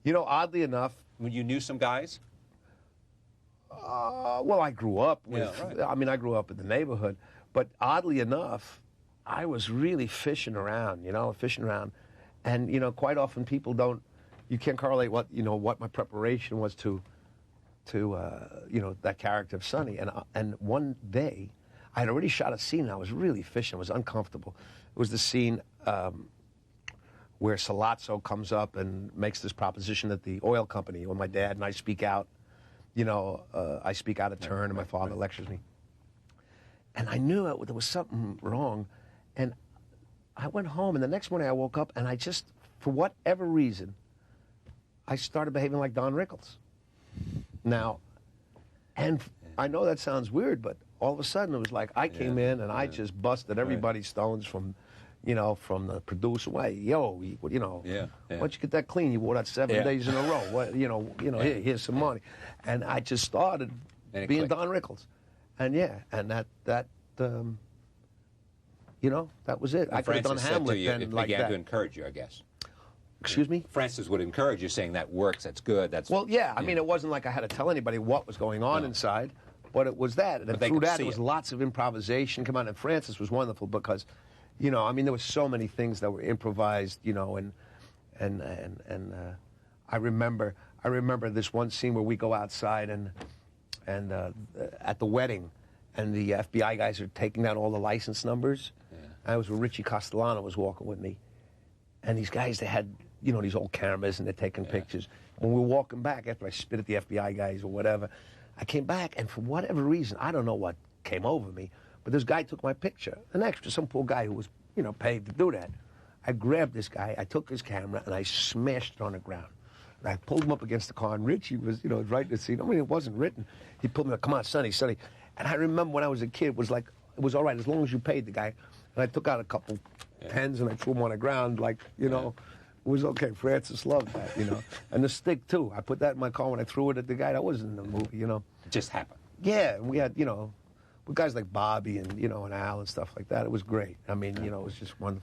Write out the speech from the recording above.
You know, oddly enough, When you knew some guys? well, I grew up with, Yeah, right. I mean, I grew up in the neighborhood, but oddly enough, I was really fishing around, And, quite often people don't, you can't correlate what my preparation was to that character of Sonny. And one day, I had already shot a scene, and I was really fishing. It was uncomfortable. It was the scene where Sollozzo comes up and makes this proposition at the oil company, when my dad and I speak out. I speak out of turn, and my father lectures me. And I knew there was something wrong. And I went home, and the next morning I woke up, and I just, for whatever reason, I started behaving like Don Rickles. Now, and I know that sounds weird, but all of a sudden it was like I came in and I just busted everybody's stones from the producer. Why, why don't you get that clean? You wore that 7 days in a row. What, here's some money. And I just started being Don Rickles. And that was it. And I could have done Francis said Hamlet to you, then it like began that. to encourage you, I guess. Excuse me? Francis would encourage you, saying that works, that's good, that's... Well, yeah, I mean, it wasn't like I had to tell anybody what was going on inside, but it was that. And they through could that, see it was it. lots of improvisation. Come on, and Francis was wonderful because, I mean, there were so many things that were improvised, and I remember this one scene where we go outside and at the wedding, and the FBI guys are taking down all the license numbers. I was with Richie Castellano was walking with me, and these guys, they had these old cameras, and they're taking pictures. When we were walking back after I spit at the FBI guys or whatever, I came back, and for whatever reason, I don't know what came over me, but this guy took my picture, an extra, some poor guy who was paid to do that. I grabbed this guy, I took his camera, and I smashed it on the ground. And I pulled him up against the car, and Richie was, writing the scene. I mean, it wasn't written. He pulled me up, come on, Sonny. And I remember when I was a kid, it was all right, as long as you paid the guy. And I took out a couple pens, and I threw them on the ground, it was okay. Francis loved that, And the stick, too. I put that in my car when I threw it at the guy. That wasn't in the movie, It just happened. Yeah, and we had, with guys like Bobby and, and Al and stuff like that. It was great. I mean, it was just wonderful.